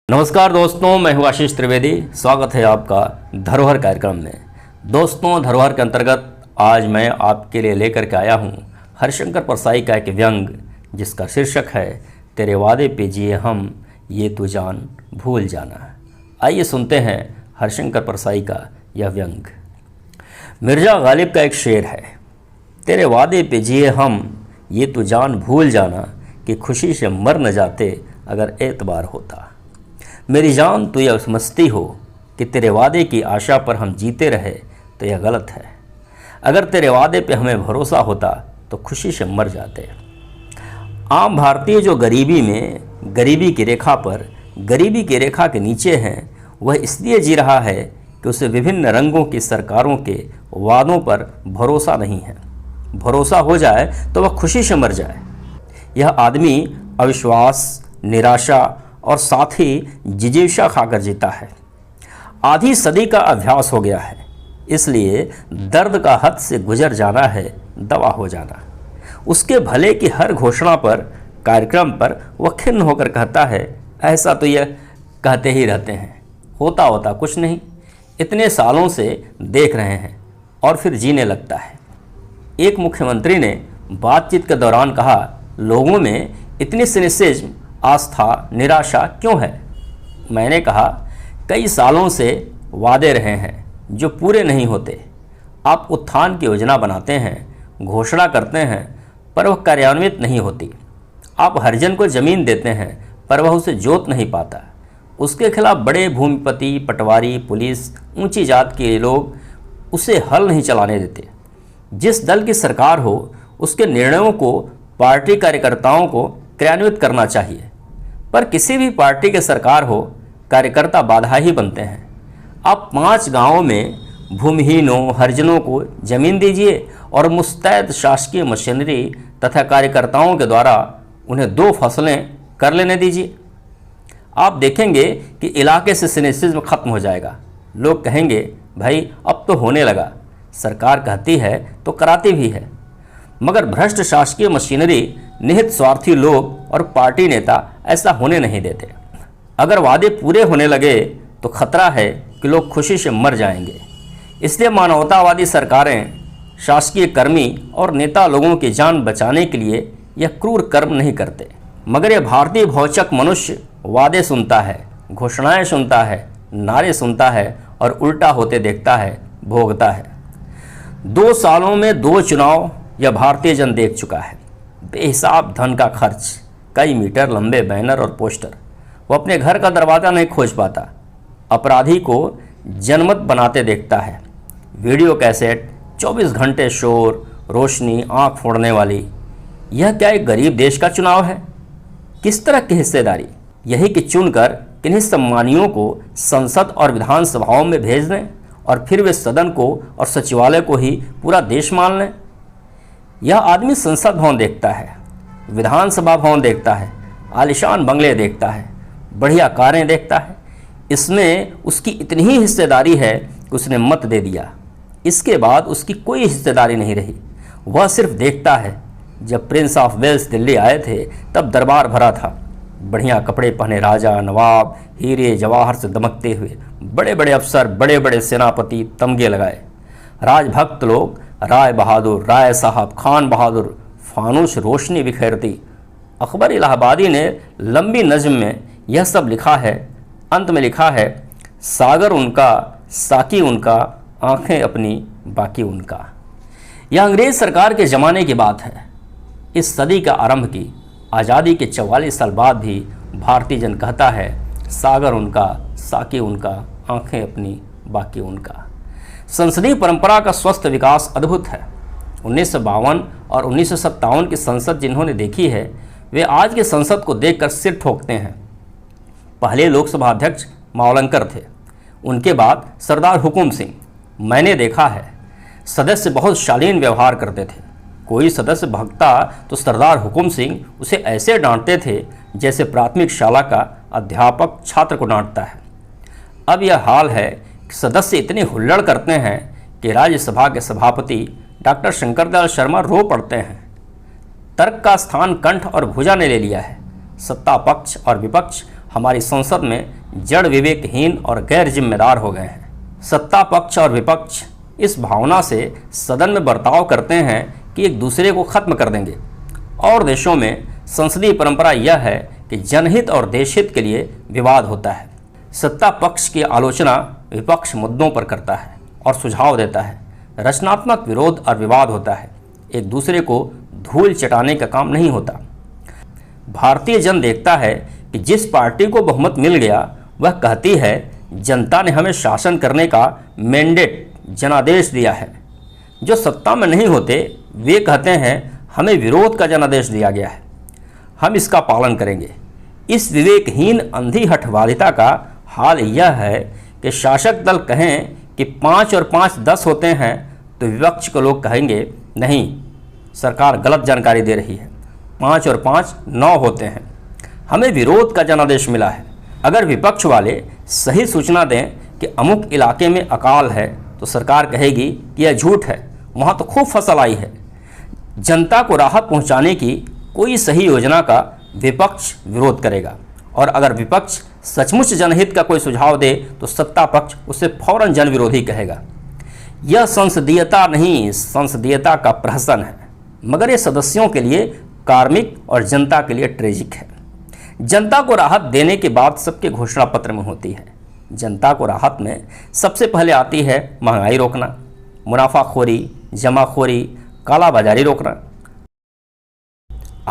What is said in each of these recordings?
नमस्कार दोस्तों, मैं हूं आशीष त्रिवेदी। स्वागत है आपका धरोहर कार्यक्रम में। दोस्तों, धरोहर के अंतर्गत आज मैं आपके लिए लेकर के आया हूं हरिशंकर परसाई का एक व्यंग, जिसका शीर्षक है तेरे वादे पे जिए हम, ये तू जान भूल जाना। आइए सुनते हैं हरिशंकर परसाई का यह व्यंग। मिर्जा गालिब का एक शेर है, तेरे वादे पे जिए हम, ये तू जान भूल जाना, कि खुशी से मर न जाते अगर एतबार होता। मेरी जान तू यह समझती हो कि तेरे वादे की आशा पर हम जीते रहे तो यह गलत है। अगर तेरे वादे पे हमें भरोसा होता तो खुशी से मर जाते। आम भारतीय जो गरीबी की रेखा पर, गरीबी की रेखा के नीचे हैं, वह इसलिए जी रहा है कि उसे विभिन्न रंगों की सरकारों के वादों पर भरोसा नहीं है। भरोसा हो जाए तो वह खुशी से मर जाए। यह आदमी अविश्वास, निराशा और साथ ही जिजीविषा खाकर जीता है। आधी सदी का अभ्यास हो गया है, इसलिए दर्द का हद से गुजर जाना है दवा हो जाना। उसके भले की हर घोषणा पर, कार्यक्रम पर वह खिन्न होकर कहता है, ऐसा तो यह कहते ही रहते हैं, होता कुछ नहीं, इतने सालों से देख रहे हैं, और फिर जीने लगता है। एक मुख्यमंत्री ने बातचीत के दौरान कहा, लोगों में इतनी सिनिसिज्म, आस्था, निराशा क्यों है? मैंने कहा, कई सालों से वादे रहे हैं जो पूरे नहीं होते। आप उत्थान की योजना बनाते हैं, घोषणा करते हैं, पर वह कार्यान्वित नहीं होती। आप हरिजन को ज़मीन देते हैं, पर वह उसे जोत नहीं पाता। उसके खिलाफ बड़े भूमिपति, पटवारी, पुलिस, ऊंची जात के लोग उसे हल नहीं चलाने देते। जिस दल की सरकार हो, उसके निर्णयों को पार्टी कार्यकर्ताओं को क्रियान्वित करना चाहिए, पर किसी भी पार्टी के सरकार हो, कार्यकर्ता बाधा ही बनते हैं। आप 5 गांवों में भूमिहीनों, हरिजनों को जमीन दीजिए और मुस्तैद शासकीय मशीनरी तथा कार्यकर्ताओं के द्वारा उन्हें 2 फसलें कर लेने दीजिए। आप देखेंगे कि इलाके से सिनिसिज्म खत्म हो जाएगा। लोग कहेंगे, भाई अब तो होने लगा, सरकार कहती है तो कराती भी है। मगर भ्रष्ट शासकीय मशीनरी, निहित स्वार्थी लोग और पार्टी नेता ऐसा होने नहीं देते। अगर वादे पूरे होने लगे तो खतरा है कि लोग खुशी से मर जाएंगे। इसलिए मानवतावादी सरकारें, शासकीय कर्मी और नेता लोगों की जान बचाने के लिए यह क्रूर कर्म नहीं करते। मगर यह भारतीय भौचक मनुष्य वादे सुनता है, घोषणाएं सुनता है, नारे सुनता है और उल्टा होते देखता है, भोगता है। 2 सालों में 2 चुनाव यह भारतीय जन देख चुका है। बेहिसाब धन का खर्च, कई मीटर लंबे बैनर और पोस्टर। वो अपने घर का दरवाज़ा नहीं खोज पाता। अपराधी को जनमत बनाते देखता है। वीडियो कैसेट, 24 घंटे शोर, रोशनी, आंख फोड़ने वाली। यह क्या एक गरीब देश का चुनाव है? किस तरह की हिस्सेदारी? यही कि चुनकर किन्हीं सम्मानियों को संसद और विधानसभाओं में भेज दें और फिर वे सदन को और सचिवालय को ही पूरा देश मान लें। यह आदमी संसद भवन देखता है, विधानसभा भवन देखता है, आलिशान बंगले देखता है, बढ़िया कारें देखता है। इसमें उसकी इतनी ही हिस्सेदारी है कि उसने मत दे दिया। इसके बाद उसकी कोई हिस्सेदारी नहीं रही। वह सिर्फ देखता है। जब प्रिंस ऑफ वेल्स दिल्ली आए थे तब दरबार भरा था। बढ़िया कपड़े पहने राजा, नवाब, हीरे जवाहर से दमकते हुए बड़े बड़े अफसर, बड़े बड़े सेनापति तमगे लगाए। राजभक्त लोग, राय बहादुर, राय साहब, खान बहादुर, फानूस रोशनी बिखेरती। अकबर इलाहाबादी ने लंबी नज़्म में यह सब लिखा है। अंत में लिखा है, सागर उनका, साकी उनका, आंखें अपनी, बाकी उनका। यह अंग्रेज़ सरकार के ज़माने की बात है। इस सदी का आरंभ की, आज़ादी के 44 साल बाद भी भारतीय जन कहता है, सागर उनका, साकी उनका, आंखें अपनी, बाकी उनका। संसदीय परंपरा का स्वस्थ विकास अद्भुत है। 1952 और 1957 की संसद जिन्होंने देखी है, वे आज की संसद को देखकर सिर ठोकते हैं। पहले लोकसभा अध्यक्ष मावलंकर थे, उनके बाद सरदार हुकुम सिंह। मैंने देखा है, सदस्य बहुत शालीन व्यवहार करते थे। कोई सदस्य भगता तो सरदार हुकुम सिंह उसे ऐसे डांटते थे जैसे प्राथमिक शाला का अध्यापक छात्र को डांटता है। अब यह हाल है कि सदस्य इतने हुल्लड़ करते हैं कि राज्यसभा के सभापति डॉक्टर शंकरदयाल शर्मा रो पड़ते हैं। तर्क का स्थान कंठ और भुजा ने ले लिया है। सत्ता पक्ष और विपक्ष हमारी संसद में जड़ विवेकहीन और गैर जिम्मेदार हो गए हैं। सत्ता पक्ष और विपक्ष इस भावना से सदन में बर्ताव करते हैं कि एक दूसरे को खत्म कर देंगे। और देशों में संसदीय परंपरा यह है कि जनहित और देशहित के लिए विवाद होता है। सत्ता पक्ष की आलोचना विपक्ष मुद्दों पर करता है और सुझाव देता है। रचनात्मक विरोध और विवाद होता है, एक दूसरे को धूल चटाने का काम नहीं होता। भारतीय जन देखता है कि जिस पार्टी को बहुमत मिल गया वह कहती है जनता ने हमें शासन करने का मैंडेट जनादेश दिया है। जो सत्ता में नहीं होते वे कहते हैं हमें विरोध का जनादेश दिया गया है, हम इसका पालन करेंगे। इस विवेकहीन अंधी हठवादिता का हाल यह है कि शासक दल कहें कि 5 और 5 10 होते हैं तो विपक्ष को लोग कहेंगे नहीं, सरकार गलत जानकारी दे रही है, 5 और 5 9 होते हैं, हमें विरोध का जनादेश मिला है। अगर विपक्ष वाले सही सूचना दें कि अमुक इलाके में अकाल है तो सरकार कहेगी कि यह झूठ है, वहाँ तो खूब फसल आई है। जनता को राहत पहुँचाने की कोई सही योजना का विपक्ष विरोध करेगा, और अगर विपक्ष सचमुच जनहित का कोई सुझाव दे तो सत्ता पक्ष उसे फौरन जन विरोधी कहेगा। यह संसदीयता नहीं, संसदीयता का प्रहसन है, मगर यह सदस्यों के लिए कार्मिक और जनता के लिए ट्रेजिक है। जनता को राहत देने के बाद सबके घोषणा पत्र में होती है। जनता को राहत में सबसे पहले आती है महंगाई रोकना, मुनाफाखोरी, जमाखोरी, कालाबाजारी रोकना।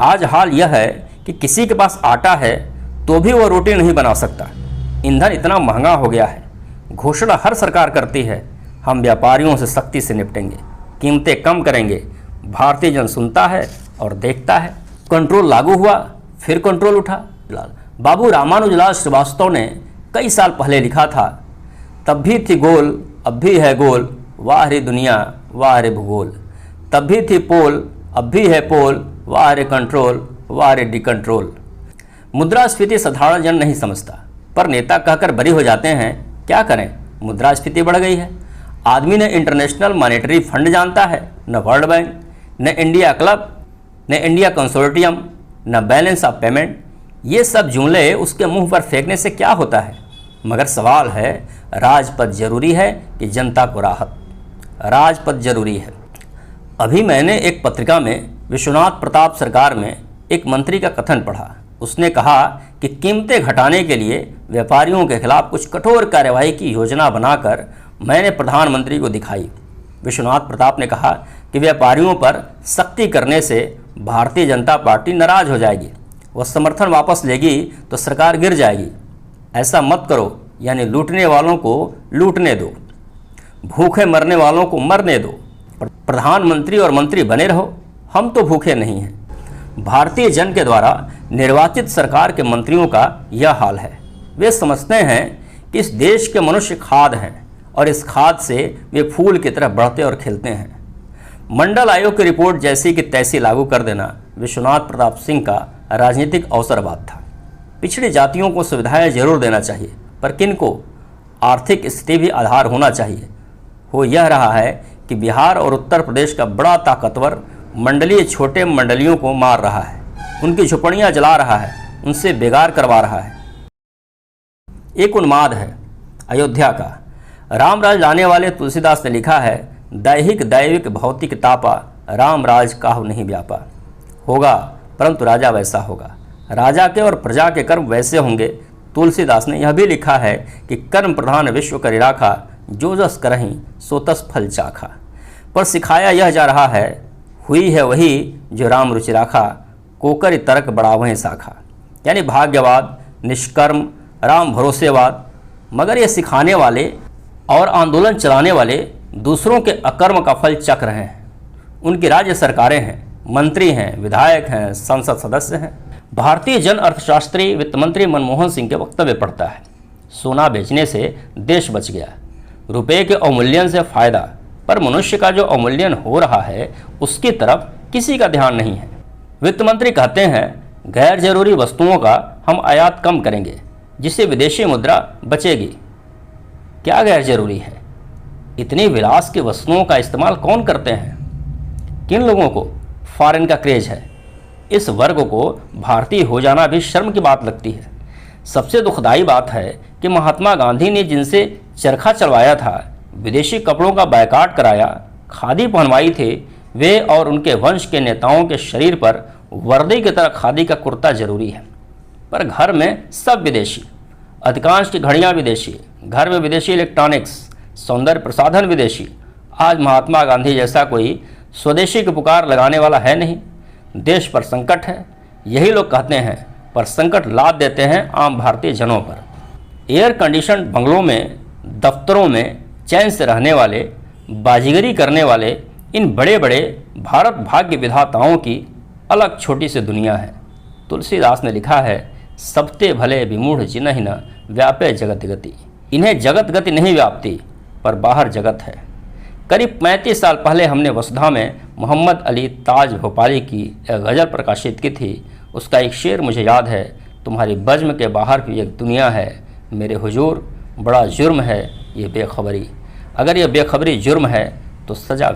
आज हाल यह है कि किसी के पास आटा है तो भी वह रोटी नहीं बना सकता। ईंधन इतना महंगा हो गया है। घोषणा हर सरकार करती है हम व्यापारियों से सख्ती से निपटेंगे, कीमतें कम करेंगे। भारतीय जन सुनता है और देखता है। कंट्रोल लागू हुआ, फिर कंट्रोल उठा। बाबू रामानुजलाल श्रीवास्तव ने कई साल पहले लिखा था, तब भी थी गोल अब भी है गोल, वाह रे दुनिया वाह रे भूगोल। तब भी थी पोल अब भी है पोल, वाह रे कंट्रोल वाह रे डिकंट्रोल। मुद्रास्फीति साधारण जन नहीं समझता, पर नेता कहकर बरी हो जाते हैं। क्या करें, मुद्रास्फीति बढ़ गई है। आदमी न इंटरनेशनल मॉनेटरी फंड जानता है, न वर्ल्ड बैंक, न इंडिया क्लब, न इंडिया कंसोर्टियम, न बैलेंस ऑफ पेमेंट। ये सब जुमले उसके मुंह पर फेंकने से क्या होता है। मगर सवाल है, राजपथ जरूरी है कि जनता को राहत? राजपथ जरूरी है। अभी मैंने एक पत्रिका में विश्वनाथ प्रताप सरकार में एक मंत्री का कथन पढ़ा। उसने कहा कि कीमतें घटाने के लिए व्यापारियों के खिलाफ कुछ कठोर कार्यवाही की योजना बनाकर मैंने प्रधानमंत्री को दिखाई। विश्वनाथ प्रताप ने कहा कि व्यापारियों पर सख्ती करने से भारतीय जनता पार्टी नाराज हो जाएगी, वह समर्थन वापस लेगी तो सरकार गिर जाएगी। ऐसा मत करो, यानी लूटने वालों को लूटने दो, भूखे मरने वालों को मरने दो। प्रधानमंत्री और मंत्री बने रहो, हम तो भूखे नहीं हैं। भारतीय जन के द्वारा निर्वाचित सरकार के मंत्रियों का यह हाल है। वे समझते हैं कि इस देश के मनुष्य खाद हैं और इस खाद से वे फूल की तरह बढ़ते और खिलते हैं। मंडल आयोग की रिपोर्ट जैसी कि तैसी लागू कर देना विश्वनाथ प्रताप सिंह का राजनीतिक अवसरवाद था। पिछड़ी जातियों को सुविधाएं जरूर देना चाहिए, पर किनको? आर्थिक स्थिति भी आधार होना चाहिए। हो यह रहा है कि बिहार और उत्तर प्रदेश का बड़ा ताकतवर मंडलीय छोटे मंडलियों को मार रहा है, उनकी झुपड़ियां जला रहा है, उनसे बेगार करवा रहा है। एक उन्माद है अयोध्या का। रामराज लाने वाले तुलसीदास ने लिखा है, दैहिक दैविक भौतिक तापा, राम राज काहु नहीं व्यापा। होगा, परंतु राजा वैसा होगा। राजा के और प्रजा के कर्म वैसे होंगे। तुलसीदास ने यह भी लिखा है कि कर्म प्रधान विश्व करि राखा, जो जस करहीं सो तस फल चाखा। पर सिखाया यह जा रहा है, हुई है वही जो राम रुचि राखा, कोकर तर्क बढ़ावहें शाखा। यानी भाग्यवाद, निष्कर्म, राम भरोसेवाद। मगर ये सिखाने वाले और आंदोलन चलाने वाले दूसरों के अकर्म का फल चख रहे हैं। उनकी राज्य सरकारें हैं, मंत्री हैं, विधायक हैं, संसद सदस्य हैं। भारतीय जन अर्थशास्त्री वित्त मंत्री मनमोहन सिंह के वक्तव्य पढ़ता है, सोना बेचने से देश बच गया, रुपये के अवमूल्यन से फायदा, पर मनुष्य का जो अवमूल्यन हो रहा है उसकी तरफ किसी का ध्यान नहीं है। वित्त मंत्री कहते हैं गैर जरूरी वस्तुओं का हम आयात कम करेंगे जिससे विदेशी मुद्रा बचेगी। क्या गैर जरूरी है? इतनी विलास की वस्तुओं का इस्तेमाल कौन करते हैं? किन लोगों को फॉरेन का क्रेज है? इस वर्ग को भारतीय हो जाना भी शर्म की बात लगती है। सबसे दुखदाई बात है कि महात्मा गांधी ने जिनसे चरखा चलवाया था, विदेशी कपड़ों का बायकॉट कराया, खादी पहनवाई थे, वे और उनके वंश के नेताओं के शरीर पर वर्दी की तरह खादी का कुर्ता जरूरी है, पर घर में सब विदेशी, अधिकांश की घड़ियां विदेशी, घर में विदेशी इलेक्ट्रॉनिक्स, सौंदर्य प्रसाधन विदेशी। आज महात्मा गांधी जैसा कोई स्वदेशी की पुकार लगाने वाला है नहीं। देश पर संकट है, यही लोग कहते हैं, पर संकट लाद देते हैं आम भारतीय जनों पर। एयर कंडीशन बंगलों में, दफ्तरों में चैन से रहने वाले, बाजीगरी करने वाले इन बड़े बड़े भारत भाग्य विधाताओं की अलग छोटी सी दुनिया है। तुलसीदास ने लिखा है, सबते भले विमूढ़ जिन्हि न व्यापे जगत गति। इन्हें जगत गति नहीं व्यापती, पर बाहर जगत है। करीब 35 साल पहले हमने वसुधा में मोहम्मद अली ताज भोपाली की एक गज़ल प्रकाशित की थी। उसका एक शेर मुझे याद है, तुम्हारी बज़्म के बाहर भी एक दुनिया है, मेरे हुजूर बड़ा जुर्म है ये बेखबरी। अगर यह बेखबरी जुर्म है तो सज़ा